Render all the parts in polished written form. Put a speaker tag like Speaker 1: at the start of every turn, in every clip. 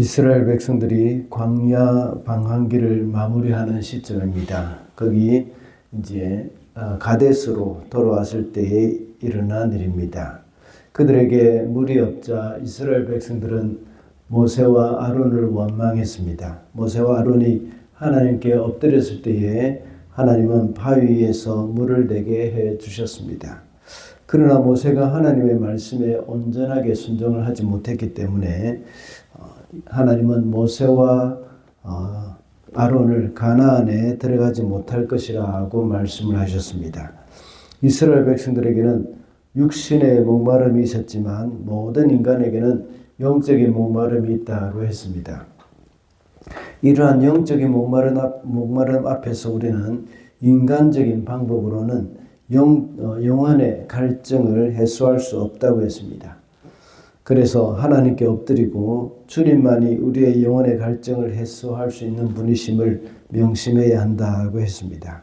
Speaker 1: 이스라엘 백성들이 광야 방황기를 마무리하는 시점입니다. 거기 이제 가데스로 돌아왔을 때에 일어난 일입니다. 그들에게 물이 없자 이스라엘 백성들은 모세와 아론을 원망했습니다. 모세와 아론이 하나님께 엎드렸을 때에 하나님은 바위에서 물을 내게 해 주셨습니다. 그러나 모세가 하나님의 말씀에 온전하게 순종을 하지 못했기 때문에 하나님은 모세와 아론을 가나안에 들어가지 못할 것이라고 말씀을 하셨습니다. 이스라엘 백성들에게는 육신의 목마름이 있었지만 모든 인간에게는 영적인 목마름이 있다고 했습니다. 이러한 영적인 목마름 앞에서 우리는 인간적인 방법으로는 영혼의 갈증을 해소할 수 없다고 했습니다. 그래서 하나님께 엎드리고 주님만이 우리의 영혼의 갈증을 해소할 수 있는 분이심을 명심해야 한다고 했습니다.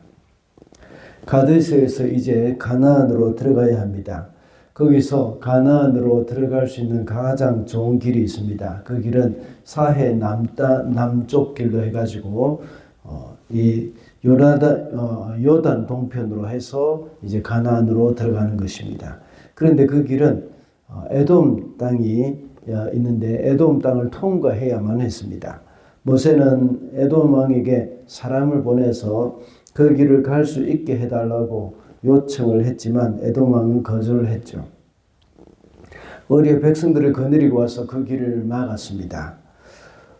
Speaker 1: 가데스에서 이제 가나안으로 들어가야 합니다. 거기서 가나안으로 들어갈 수 있는 가장 좋은 길이 있습니다. 그 길은 사해 남쪽 길로 해가지고 이 요단 동편으로 해서 이제 가나안으로 들어가는 것입니다. 그런데 그 길은 에돔 땅이 있는데 에돔 땅을 통과해야만 했습니다. 모세는 에돔 왕에게 사람을 보내서 그 길을 갈 수 있게 해달라고 요청을 했지만 에돔 왕은 거절을 했죠. 우리의 백성들을 거느리고 와서 그 길을 막았습니다.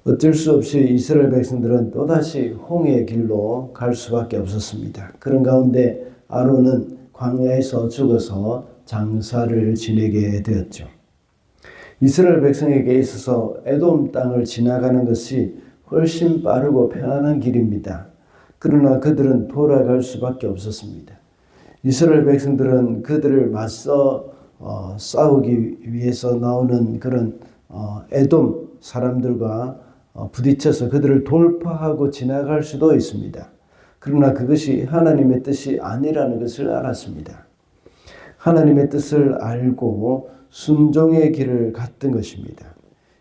Speaker 1: 어쩔 수 없이 이스라엘 백성들은 또다시 홍해의 길로 갈 수밖에 없었습니다. 그런 가운데 아론은 광야에서 죽어서 장사를 지내게 되었죠. 이스라엘 백성에게 있어서 에돔 땅을 지나가는 것이 훨씬 빠르고 편안한 길입니다. 그러나 그들은 돌아갈 수밖에 없었습니다. 이스라엘 백성들은 그들을 맞서 싸우기 위해서 나오는 그런 에돔 사람들과 부딪혀서 그들을 돌파하고 지나갈 수도 있습니다. 그러나 그것이 하나님의 뜻이 아니라는 것을 알았습니다. 하나님의 뜻을 알고 순종의 길을 갔던 것입니다.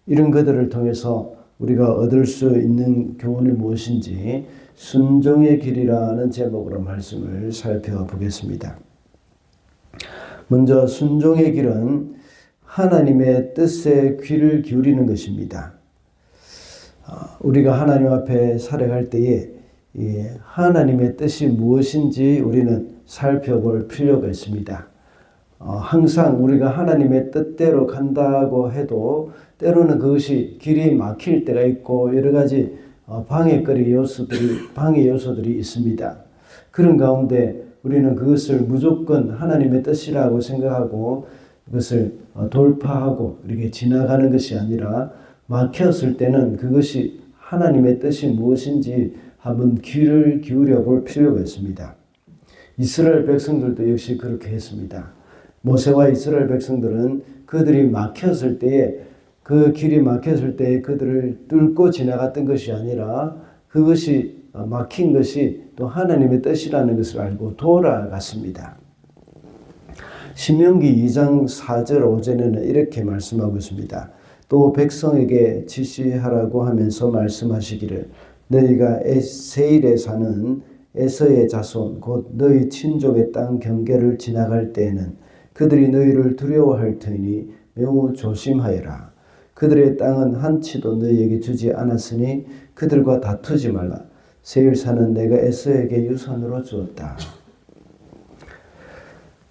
Speaker 1: 이런 그들을 통해서 우리가 얻을 수 있는 교훈이 무엇인지 순종의 길이라는 제목으로 말씀을 살펴보겠습니다. 먼저 순종의 길은 하나님의 뜻에 귀를 기울이는 것입니다. 우리가 하나님 앞에 살아갈 때에 하나님의 뜻이 무엇인지 우리는 살펴볼 필요가 있습니다. 항상 우리가 하나님의 뜻대로 간다고 해도 때로는 그것이 길이 막힐 때가 있고 여러 가지 방해 요소들이 있습니다. 그런 가운데 우리는 그것을 무조건 하나님의 뜻이라고 생각하고 그것을 돌파하고 이렇게 지나가는 것이 아니라 막혔을 때는 그것이 하나님의 뜻이 무엇인지 한번 귀를 기울여 볼 필요가 있습니다. 이스라엘 백성들도 역시 그렇게 했습니다. 모세와 이스라엘 백성들은 그들이 막혔을 때에 그 길이 막혔을 때에 그들을 뚫고 지나갔던 것이 아니라 그것이 막힌 것이 또 하나님의 뜻이라는 것을 알고 돌아갔습니다. 신명기 2장 4절 5절에는 이렇게 말씀하고 있습니다. 또 백성에게 지시하라고 하면서 말씀하시기를 너희가 세일에 사는 에서의 자손 곧 너희 친족의 땅 경계를 지나갈 때에는 그들이 너희를 두려워할 터이니 매우 조심하여라. 그들의 땅은 한치도 너희에게 주지 않았으니 그들과 다투지 말라. 세일산은 내가 에서에게 유산으로 주었다.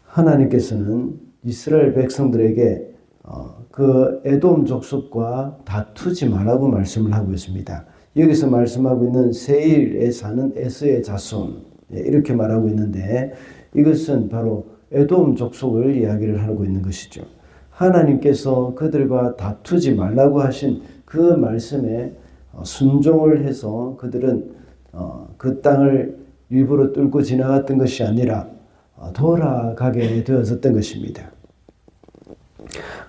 Speaker 1: 하나님께서는 이스라엘 백성들에게 그 에돔 족속과 다투지 말라고 말씀을 하고 있습니다. 여기서 말씀하고 있는 세일에 사는 에서의 자손 이렇게 말하고 있는데 이것은 바로 에돔 족속을 이야기를 하고 있는 것이죠. 하나님께서 그들과 다투지 말라고 하신 그 말씀에 순종을 해서 그들은 그 땅을 일부러 뚫고 지나갔던 것이 아니라 돌아가게 되었던 것입니다.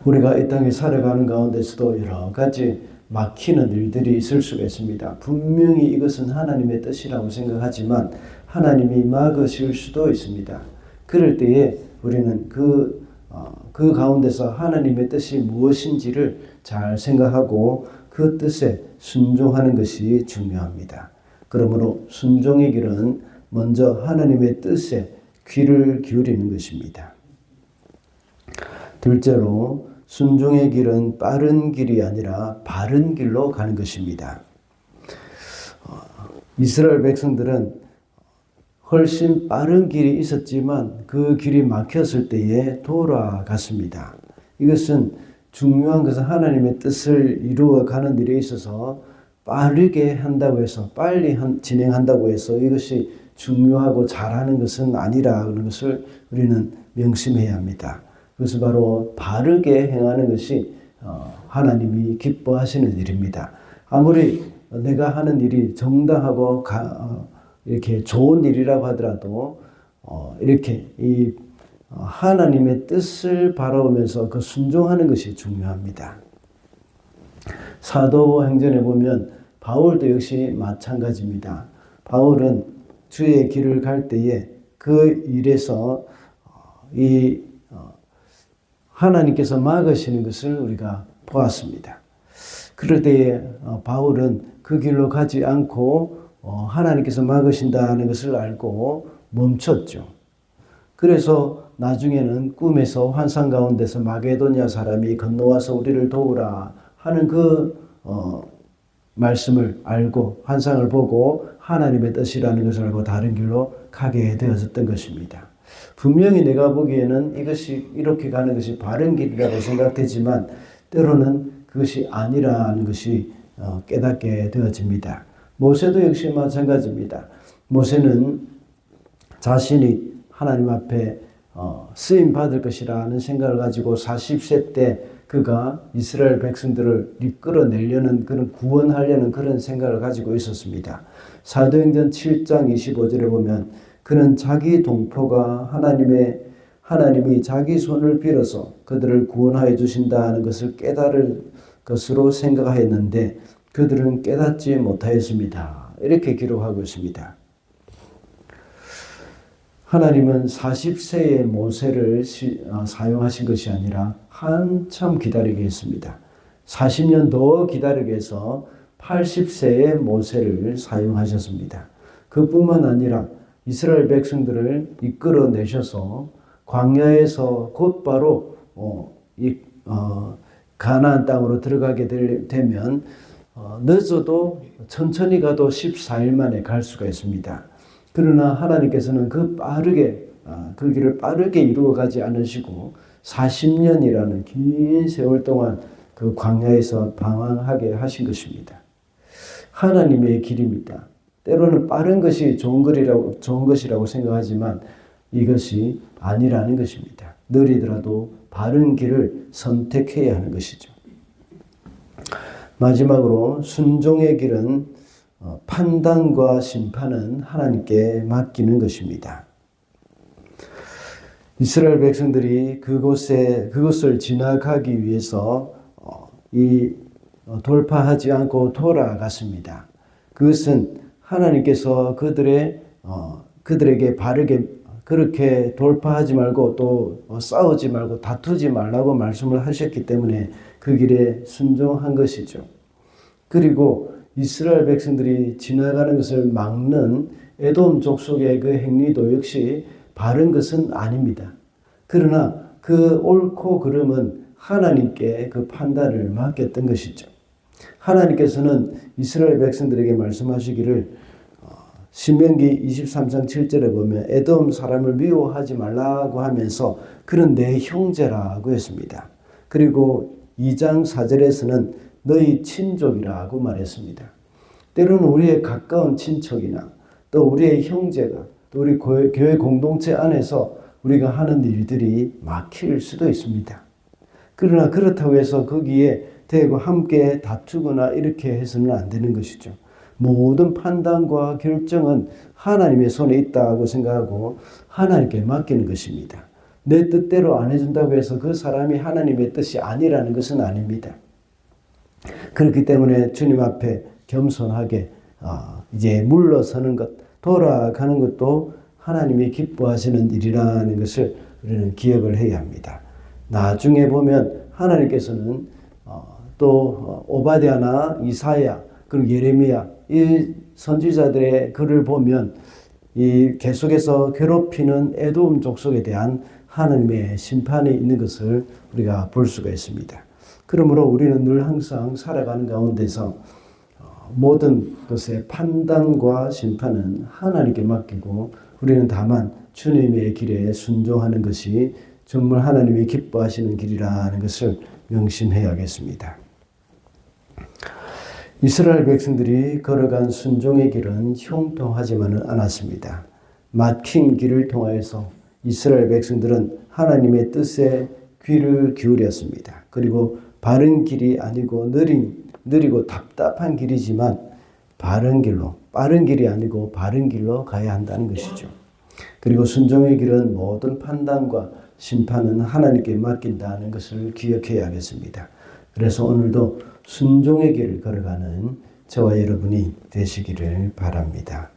Speaker 1: 우리가 이 땅에 살아가는 가운데서도 여러 가지 막히는 일들이 있을 수가 있습니다. 분명히 이것은 하나님의 뜻이라고 생각하지만 하나님이 막으실 수도 있습니다. 그럴 때에 우리는 그 그 가운데서 하나님의 뜻이 무엇인지를 잘 생각하고 그 뜻에 순종하는 것이 중요합니다. 그러므로 순종의 길은 먼저 하나님의 뜻에 귀를 기울이는 것입니다. 둘째로 순종의 길은 빠른 길이 아니라 바른 길로 가는 것입니다. 이스라엘 백성들은 훨씬 빠른 길이 있었지만 그 길이 막혔을 때에 돌아갔습니다. 이것은 중요한 것은 하나님의 뜻을 이루어가는 일에 있어서 빠르게 한다고 해서 빨리 진행한다고 해서 이것이 중요하고 잘하는 것은 아니라는 것을 우리는 명심해야 합니다. 그것은 바로 바르게 행하는 것이 하나님이 기뻐하시는 일입니다. 아무리 내가 하는 일이 정당하고 이렇게 좋은 일이라고 하더라도 이렇게 이 하나님의 뜻을 바라보면서 그 순종하는 것이 중요합니다. 사도행전에 보면 바울도 역시 마찬가지입니다. 바울은 주의 길을 갈 때에 그 일에서 이 하나님께서 막으시는 것을 우리가 보았습니다. 그럴 때에 바울은 그 길로 가지 않고 하나님께서 막으신다는 것을 알고 멈췄죠. 그래서 나중에는 꿈에서 환상 가운데서 마게도냐 사람이 건너와서 우리를 도우라 하는 그 말씀을 알고 환상을 보고 하나님의 뜻이라는 것을 알고 다른 길로 가게 되어졌던 것입니다. 분명히 내가 보기에는 이것이 이렇게 가는 것이 바른 길이라고 생각되지만 때로는 그것이 아니라는 것이 깨닫게 되어집니다. 모세도 역시 마찬가지입니다. 모세는 자신이 하나님 앞에 쓰임 받을 것이라는 생각을 가지고 40세 때 그가 이스라엘 백성들을 이끌어내려는 그런 구원하려는 그런 생각을 가지고 있었습니다. 사도행전 7장 25절에 보면 그는 자기 동포가 하나님이 자기 손을 빌어서 그들을 구원하여 주신다는 것을 깨달을 것으로 생각하였는데 그들은 깨닫지 못하였습니다. 이렇게 기록하고 있습니다. 하나님은 40세의 모세를 사용하신 것이 아니라 한참 기다리게 했습니다. 40년 더 기다리게 해서 80세의 모세를 사용하셨습니다. 그뿐만 아니라 이스라엘 백성들을 이끌어내셔서 광야에서 곧바로 가나안 땅으로 들어가게 되면 늦어도 천천히 가도 14일 만에 갈 수가 있습니다. 그러나 하나님께서는 그 길을 빠르게 이루어가지 않으시고 40년이라는 긴 세월 동안 그 광야에서 방황하게 하신 것입니다. 하나님의 길입니다. 때로는 빠른 것이 좋은 것이라고 생각하지만 이것이 아니라는 것입니다. 느리더라도 바른 길을 선택해야 하는 것이죠. 마지막으로 순종의 길은 판단과 심판은 하나님께 맡기는 것입니다. 이스라엘 백성들이 그곳을 지나가기 위해서 돌파하지 않고 돌아갔습니다. 그것은 하나님께서 그들에게 바르게 그렇게 돌파하지 말고 또 싸우지 말고 다투지 말라고 말씀을 하셨기 때문에 그 길에 순종한 것이죠. 그리고 이스라엘 백성들이 지나가는 것을 막는 에돔 족속의 그 행위도 역시 바른 것은 아닙니다. 그러나 그 옳고 그름은 하나님께 그 판단을 맡겼던 것이죠. 하나님께서는 이스라엘 백성들에게 말씀하시기를 신명기 23장 7절에 보면 에돔 사람을 미워하지 말라고 하면서 그는 내 형제라고 했습니다. 그리고 2장 4절에서는 너희 친족이라고 말했습니다. 때로는 우리의 가까운 친척이나 또 우리의 형제가 또 우리 교회 공동체 안에서 우리가 하는 일들이 막힐 수도 있습니다. 그러나 그렇다고 해서 거기에 대고 함께 다투거나 이렇게 해서는 안 되는 것이죠. 모든 판단과 결정은 하나님의 손에 있다고 생각하고 하나님께 맡기는 것입니다. 내 뜻대로 안 해준다고 해서 그 사람이 하나님의 뜻이 아니라는 것은 아닙니다. 그렇기 때문에 주님 앞에 겸손하게 이제 물러서는 것, 돌아가는 것도 하나님이 기뻐하시는 일이라는 것을 우리는 기억을 해야 합니다. 나중에 보면 하나님께서는 또 오바댜나 이사야 그리고 예레미야 이 선지자들의 글을 보면 이 계속해서 괴롭히는 에돔 족속에 대한 하나님의 심판이 있는 것을 우리가 볼 수가 있습니다. 그러므로 우리는 늘 항상 살아가는 가운데서 모든 것의 판단과 심판은 하나님께 맡기고 우리는 다만 주님의 길에 순종하는 것이 정말 하나님이 기뻐하시는 길이라는 것을 명심해야겠습니다. 이스라엘 백성들이 걸어간 순종의 길은 형통하지만은 않았습니다. 막힌 길을 통하여서 이스라엘 백성들은 하나님의 뜻에 귀를 기울였습니다. 그리고 바른 길이 아니고 느리고 답답한 길이지만 바른 길로, 빠른 길이 아니고 바른 길로 가야 한다는 것이죠. 그리고 순종의 길은 모든 판단과 심판은 하나님께 맡긴다는 것을 기억해야겠습니다. 그래서 오늘도 순종의 길을 걸어가는 저와 여러분이 되시기를 바랍니다.